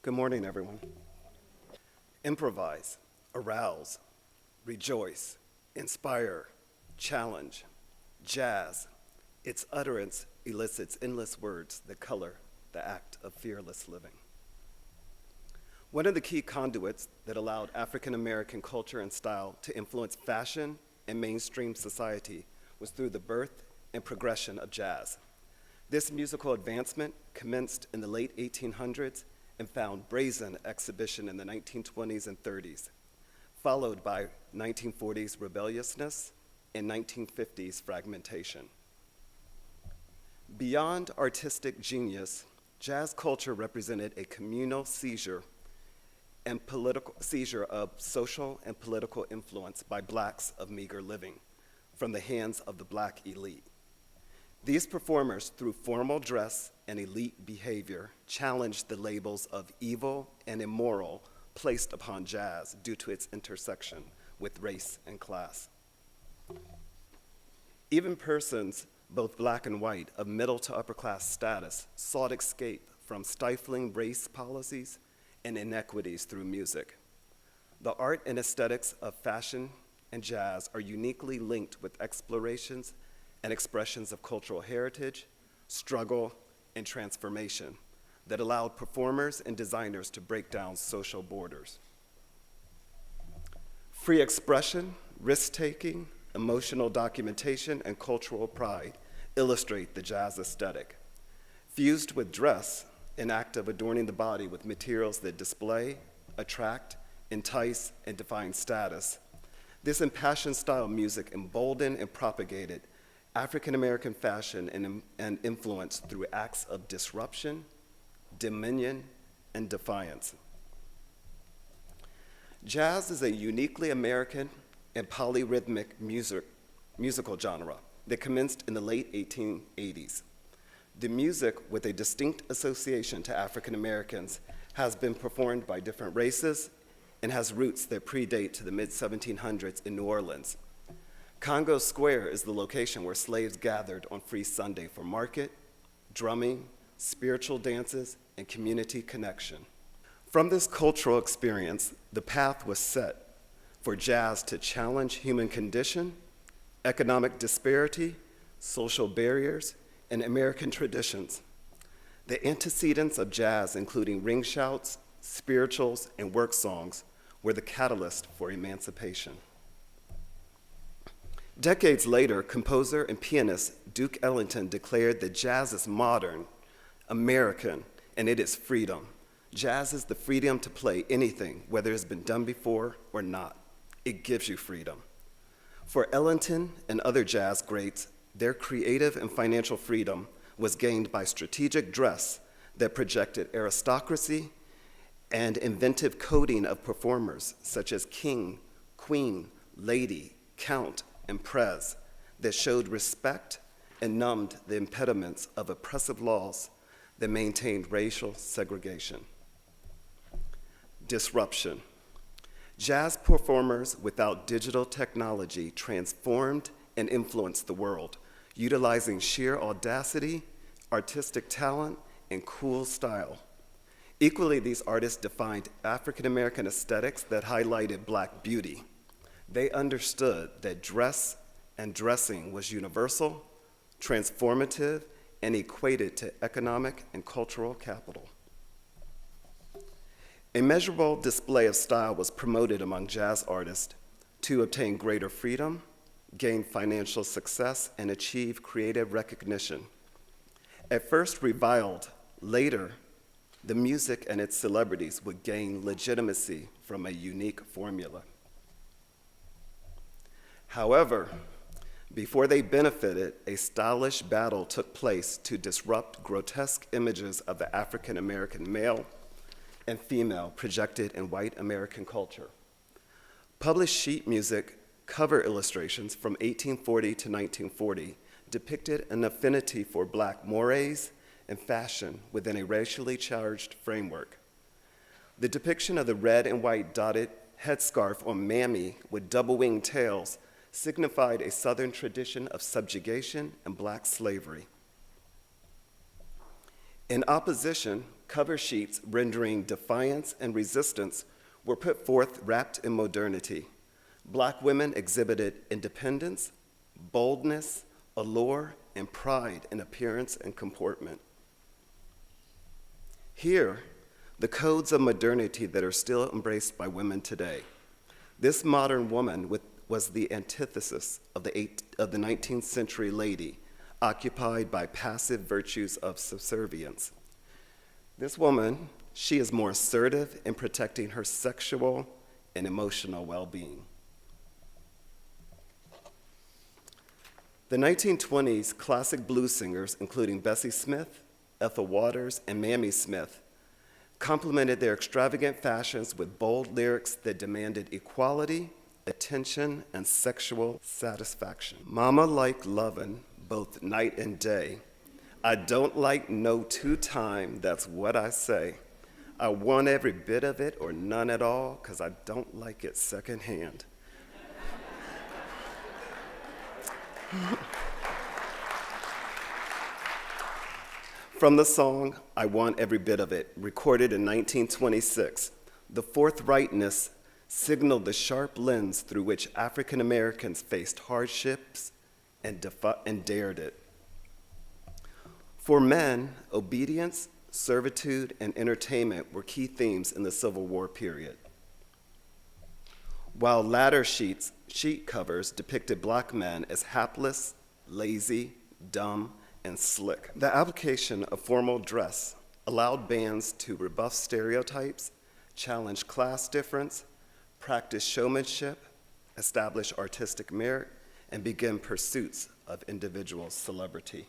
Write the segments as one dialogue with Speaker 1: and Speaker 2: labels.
Speaker 1: Good morning, everyone. Improvise, arouse, rejoice, inspire, challenge, jazz. Its utterance elicits endless words that color the act of fearless living. One of the key conduits that allowed African American culture and style to influence fashion and mainstream society was through the birth and progression of jazz. This musical advancement commenced in the late 1800s and found brazen exhibition in the 1920s and 30s, followed by 1940s rebelliousness and 1950s fragmentation. Beyond artistic genius, jazz culture represented a communal seizure of social and political influence by blacks of meager living from the hands of the black elite. These performers, through formal dress and elite behavior, challenged the labels of evil and immoral placed upon jazz due to its intersection with race and class. Even persons, both black and white, of middle to upper class status, sought escape from stifling race policies and inequities through music. The art and aesthetics of fashion and jazz are uniquely linked with explorations and expressions of cultural heritage, struggle, and transformation that allowed performers and designers to break down social borders. Free expression, risk-taking, emotional documentation, and cultural pride illustrate the jazz aesthetic. Fused with dress, an act of adorning the body with materials that display, attract, entice, and define status, this impassioned style of music emboldened and propagated African American fashion and influence through acts of disruption, dominion, and defiance. Jazz is a uniquely American and polyrhythmic musical genre that commenced in the late 1880s. The music, with a distinct association to African Americans, has been performed by different races and has roots that predate to the mid-1700s in New Orleans. Congo Square is the location where slaves gathered on Free Sunday for market, drumming, spiritual dances, and community connection. From this cultural experience, the path was set for jazz to challenge human condition, economic disparity, social barriers, and American traditions. The antecedents of jazz, including ring shouts, spirituals, and work songs, were the catalyst for emancipation. Decades later, composer and pianist Duke Ellington declared that jazz is modern, American, and it is freedom. Jazz is the freedom to play anything, whether it's been done before or not. It gives you freedom. For Ellington and other jazz greats, their creative and financial freedom was gained by strategic dress that projected aristocracy and inventive coding of performers such as king, queen, lady, count, and prez that showed respect and numbed the impediments of oppressive laws that maintained racial segregation. Disruption. Jazz performers without digital technology transformed and influenced the world, utilizing sheer audacity, artistic talent, and cool style. Equally, these artists defined African American aesthetics that highlighted Black beauty. They understood that dress and dressing was universal, transformative, and equated to economic and cultural capital. A measurable display of style was promoted among jazz artists to obtain greater freedom, gain financial success, and achieve creative recognition. At first reviled, later, the music and its celebrities would gain legitimacy from a unique formula. However, before they benefited, a stylish battle took place to disrupt grotesque images of the African American male and female projected in white American culture. Published sheet music cover illustrations from 1840 to 1940 depicted an affinity for Black mores and fashion within a racially charged framework. The depiction of the red and white dotted headscarf on Mammy with double-winged tails signified a Southern tradition of subjugation and Black slavery. In opposition, Cover sheets rendering defiance and resistance were put forth wrapped in modernity. Black women exhibited independence, boldness, allure, and pride in appearance and comportment. Here, the codes of modernity that are still embraced by women today. This modern woman was the antithesis of the 19th century lady, occupied by passive virtues of subservience. This woman, she is more assertive in protecting her sexual and emotional well-being. The 1920s classic blues singers, including Bessie Smith, Ethel Waters, and Mamie Smith, complemented their extravagant fashions with bold lyrics that demanded equality, attention, and sexual satisfaction. Mama like lovin' both night and day. I don't like no two-time, that's what I say. I want every bit of it or none at all, 'cause I don't like it secondhand. From the song, I Want Every Bit of It, recorded in 1926, the forthrightness signaled the sharp lens through which African Americans faced hardships and dared it. For men, obedience, servitude, and entertainment were key themes in the Civil War period. While latter sheet covers depicted black men as hapless, lazy, dumb, and slick. The application of formal dress allowed bands to rebuff stereotypes, challenge class difference, practice showmanship, establish artistic merit, and begin pursuits of individual celebrity.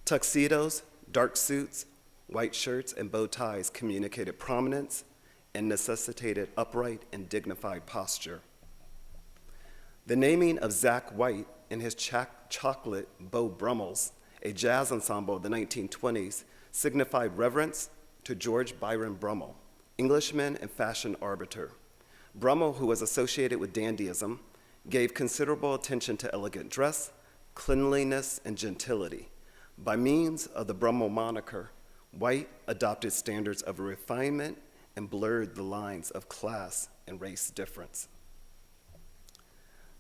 Speaker 1: Tuxedos, dark suits, white shirts, and bow ties communicated prominence and necessitated upright and dignified posture. The naming of Zach White and his chocolate Beau Brummels, a jazz ensemble of the 1920s, signified reverence to George Byron Brummel, Englishman and fashion arbiter. Brummel, who was associated with dandyism, gave considerable attention to elegant dress, cleanliness, and gentility. By means of the Brummel moniker, White adopted standards of refinement and blurred the lines of class and race difference.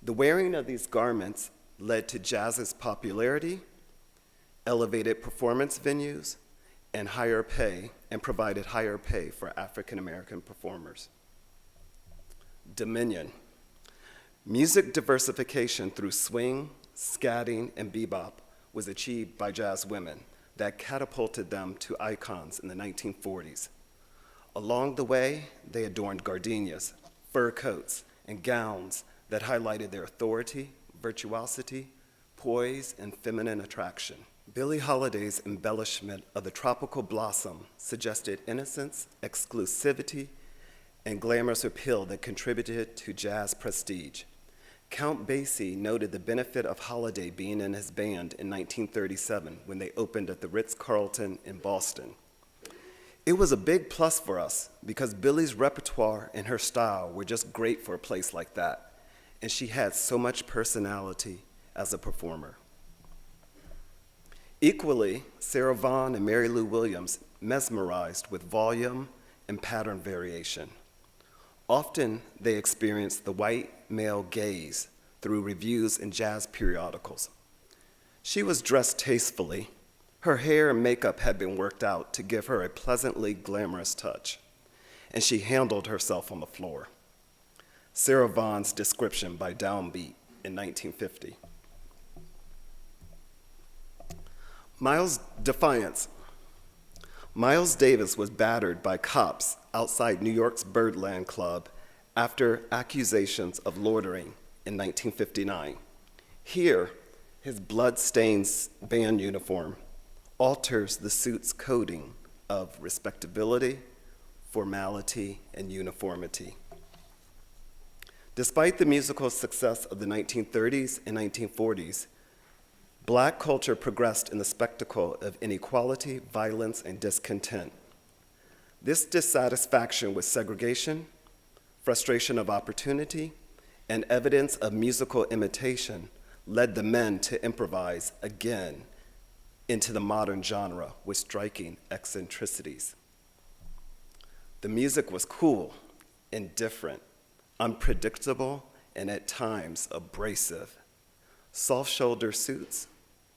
Speaker 1: The wearing of these garments led to jazz's popularity, elevated performance venues, and provided higher pay for African American performers. Dominion. Music diversification through swing, scatting, and bebop was achieved by jazz women that catapulted them to icons in the 1940s. Along the way, they adorned gardenias, fur coats, and gowns that highlighted their authority, virtuosity, poise, and feminine attraction. Billie Holiday's embellishment of the tropical blossom suggested innocence, exclusivity, and glamorous appeal that contributed to jazz prestige. Count Basie noted the benefit of Holiday being in his band in 1937 when they opened at the Ritz-Carlton in Boston. It was a big plus for us because Billie's repertoire and her style were just great for a place like that, and she had so much personality as a performer. Equally, Sarah Vaughan and Mary Lou Williams mesmerized with volume and pattern variation. Often, they experienced the white male gaze through reviews in jazz periodicals. She was dressed tastefully. Her hair and makeup had been worked out to give her a pleasantly glamorous touch, and she handled herself on the floor. Sarah Vaughan's description by Downbeat in 1950. Defiance. Miles Davis was battered by cops outside New York's Birdland Club after accusations of loitering in 1959. Here, his blood-stained band uniform alters the suit's coding of respectability, formality, and uniformity. Despite the musical success of the 1930s and 1940s, Black culture progressed in the spectacle of inequality, violence, and discontent. This dissatisfaction with segregation, frustration of opportunity, and evidence of musical imitation led the men to improvise again into the modern genre with striking eccentricities. The music was cool and different, unpredictable, and at times abrasive. Soft-shoulder suits,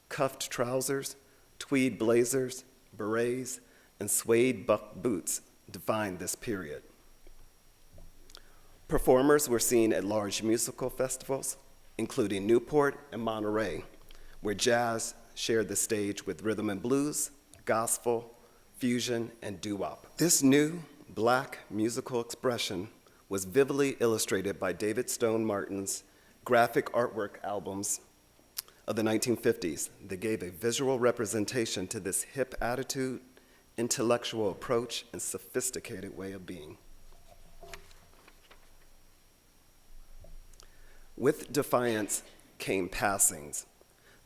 Speaker 1: cuffed trousers, tweed blazers, berets, and suede buck boots defined this period. Performers were seen at large musical festivals, including Newport and Monterey, where jazz shared the stage with rhythm and blues, gospel, fusion, and doo-wop. This new Black musical expression was vividly illustrated by David Stone Martin's graphic artwork albums of the 1950s that gave a visual representation to this hip attitude, intellectual approach, and sophisticated way of being. With Defiance came Passings.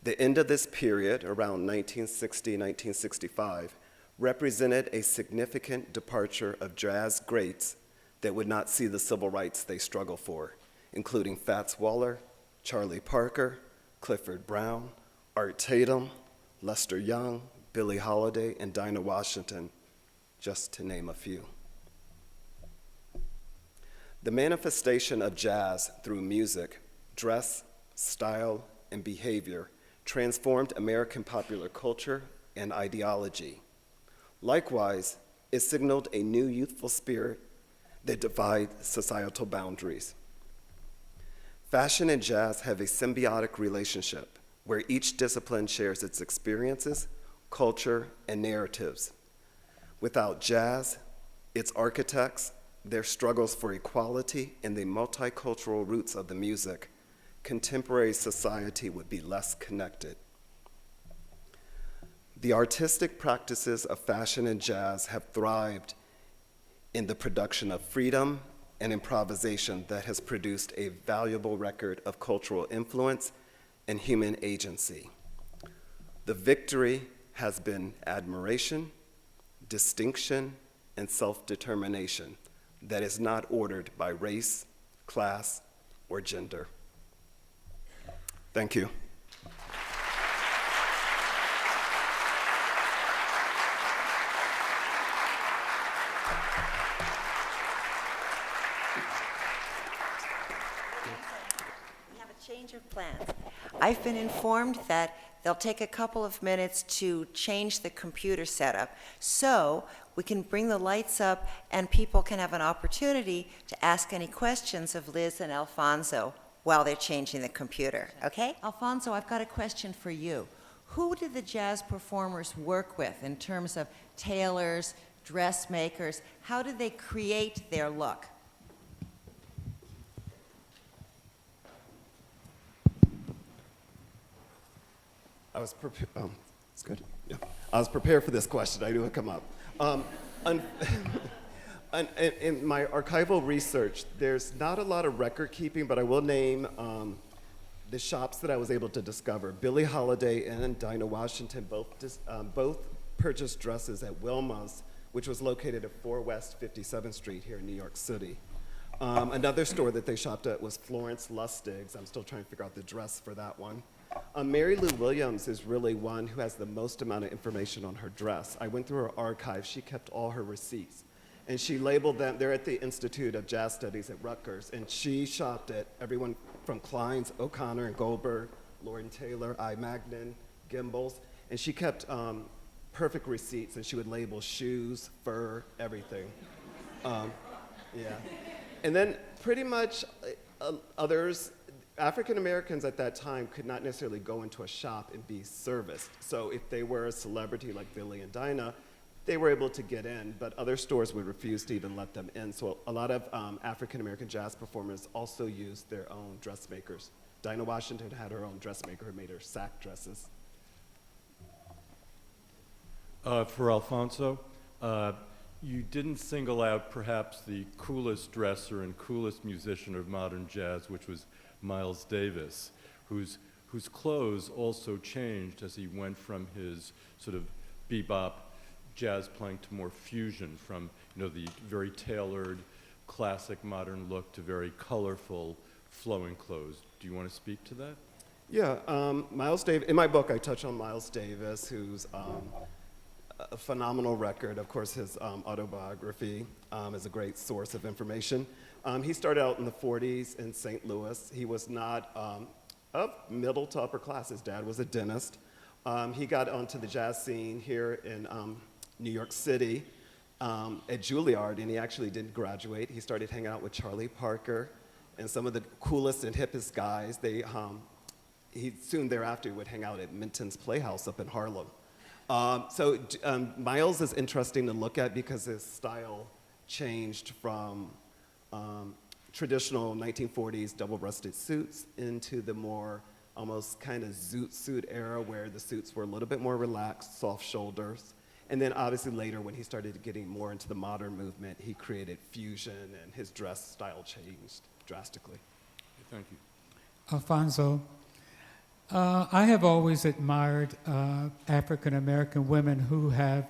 Speaker 1: The end of this period, around 1960, 1965, represented a significant departure of jazz greats that would not see the civil rights they struggled for, including Fats Waller, Charlie Parker, Clifford Brown, Art Tatum, Lester Young, Billie Holiday, and Dinah Washington, just to name a few. The manifestation of jazz through music, dress, style, and behavior transformed American popular culture and ideology. Likewise, it signaled a new youthful spirit that defied societal boundaries. Fashion and jazz have a symbiotic relationship where each discipline shares its experiences, culture, and narratives. Without jazz, its architects, their struggles for equality, and the multicultural roots of the music, contemporary society would be less connected. The artistic practices of fashion and jazz have thrived in the production of freedom and improvisation that has produced a valuable record of cultural influence and human agency. The victory has been admiration, distinction, and self-determination that is not ordered by race, class, or gender. Thank you.
Speaker 2: Change of plans. I've been informed that they'll take a couple of minutes to change the computer setup so we can bring the lights up and people can have an opportunity to ask any questions of Liz and Alfonso while they're changing the computer, okay? Alfonso, I've got a question for you. Who did the jazz performers work with in terms of tailors, dressmakers? How did they create their look?
Speaker 1: It's good. Yeah. I was prepared for this question. I knew it would come up. In my archival research, there's not a lot of record keeping, but I will name the shops that I was able to discover. Billie Holiday and Dinah Washington both purchased dresses at Wilma's, which was located at 4 West 57th Street here in New York City. Another store that they shopped at was Florence Lustig's. I'm still trying to figure out the dress for that one. Mary Lou Williams is really one who has the most amount of information on her dress. I went through her archive. She kept all her receipts. And she labeled them. They're at the Institute of Jazz Studies at Rutgers. And she shopped at everyone from Klein's, O'Connor and Goldberg, Lauren Taylor, I. Magnin, Gimbels. And she kept perfect receipts. And she would label shoes, fur, everything. Yeah. And then pretty much others, African Americans at that time could not necessarily go into a shop and be serviced. So if they were a celebrity like Billie and Dinah, they were able to get in, but other stores would refuse to even let them in. So a lot of African American jazz performers also used their own dressmakers. Dinah Washington had her own dressmaker who made her sack dresses.
Speaker 3: For Alfonso, you didn't single out perhaps the coolest dresser and coolest musician of modern jazz, which was Miles Davis, whose clothes also changed as he went from his sort of bebop jazz playing to more fusion, from the very tailored classic modern look to very colorful flowing clothes. Do you want to speak to that?
Speaker 1: Yeah, Miles Davis, in my book, I touch on Miles Davis, who's a phenomenal record. Of course, his autobiography is a great source of information. He started out in the 40s in St. Louis. He was not of middle to upper class. His dad was a dentist. He got onto the jazz scene here in New York City at Juilliard, and he actually didn't graduate. He started hanging out with Charlie Parker and some of the coolest and hippest guys. He soon thereafter would hang out at Minton's Playhouse up in Harlem. Miles is interesting to look at because his style changed from traditional 1940s double-breasted suits into the more almost kind of zoot suit era where the suits were a little bit more relaxed, soft shoulders. And then obviously later when he started getting more into the modern movement, he created fusion and his dress style changed drastically.
Speaker 3: Thank you.
Speaker 4: Alphonso, I have always admired African American women who have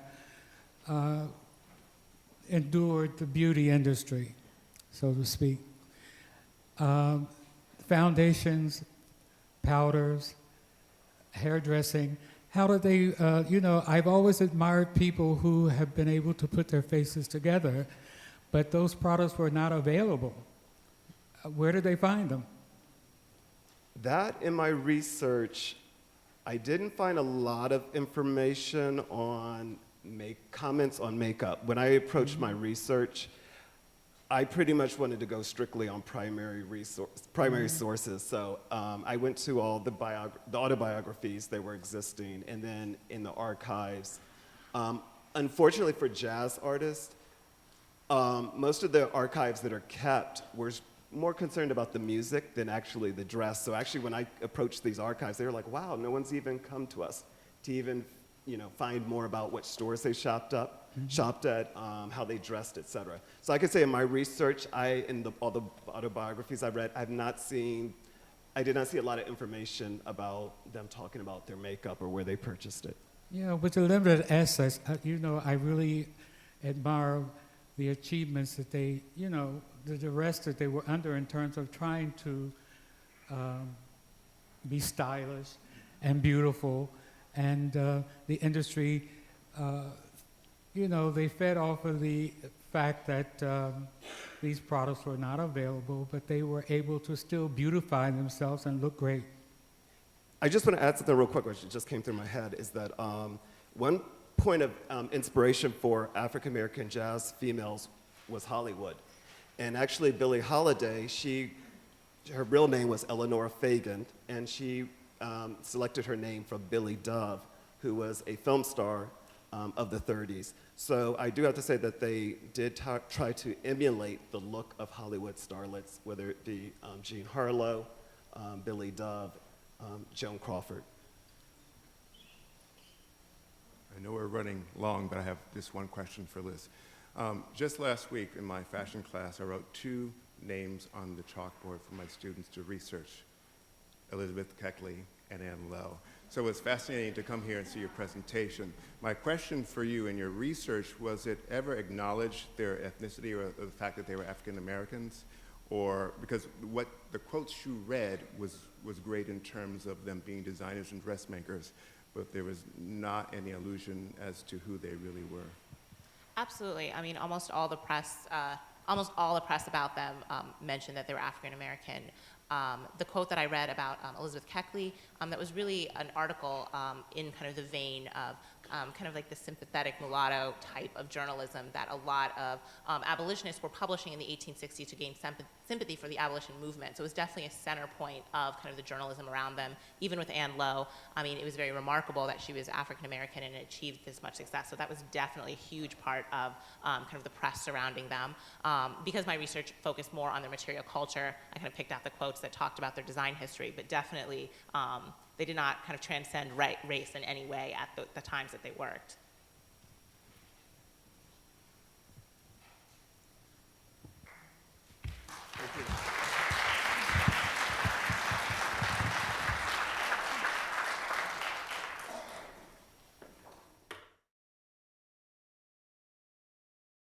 Speaker 4: endured the beauty industry, so to speak. Foundations, powders, hairdressing. How do they, I've always admired people who have been able to put their faces together, but those products were not available. Where did they find them?
Speaker 1: That, in my research, I didn't find a lot of information on comments on makeup. When I approached my research, I pretty much wanted to go strictly on primary sources. So I went to all the autobiographies that were existing, and then in the archives. Unfortunately for jazz artists, most of the archives that are kept were more concerned about the music than actually the dress. So actually when I approached these archives, they were like, wow, no one's even come to us to even find more about what stores they shopped at, how they dressed, etc. So I could say in my research, in all the autobiographies I read, I did not see a lot of information about them talking about their makeup or where they purchased it.
Speaker 4: Yeah, with the limited assets, I really admire the achievements that they, the duress that they were under in terms of trying to be stylish and beautiful. And the industry, they fed off of the fact that these products were not available, but they were able to still beautify themselves and look great.
Speaker 1: I just want to add something real quick, which just came through my head, is that one point of inspiration for African American jazz females was Hollywood. And actually, Billie Holiday, her real name was Eleanor Fagan, and she selected her name from Billy Dove, who was a film star of the 30s. So I do have to say that they did try to emulate the look of Hollywood starlets, whether it be Jean Harlow, Billy Dove, Joan Crawford.
Speaker 5: I know we're running long, but I have just one question for Liz. Just last week in my fashion class, I wrote 2 names on the chalkboard for my students to research, Elizabeth Keckley and Ann Lowe. So it was fascinating to come here and see your presentation. My question for you in your research, was it ever acknowledged their ethnicity or the fact that they were African Americans? Or, because what the quotes you read was great in terms of them being designers and dressmakers, but there was not any allusion as to who they really were.
Speaker 6: Absolutely. I mean, almost all the press about them mentioned that they were African American. The quote that I read about Elizabeth Keckley, that was really an article in kind of the vein of kind of like the sympathetic mulatto type of journalism that a lot of abolitionists were publishing in the 1860s to gain sympathy for the abolition movement. So it was definitely a center point of kind of the journalism around them. Even with Ann Lowe, I mean, it was very remarkable that she was African American and achieved this much success. So that was definitely a huge part of kind of the press surrounding them. Because my research focused more on their material culture, I kind of picked out the quotes that talked about their design history, but definitely they did not kind of transcend race in any way at the times that they worked.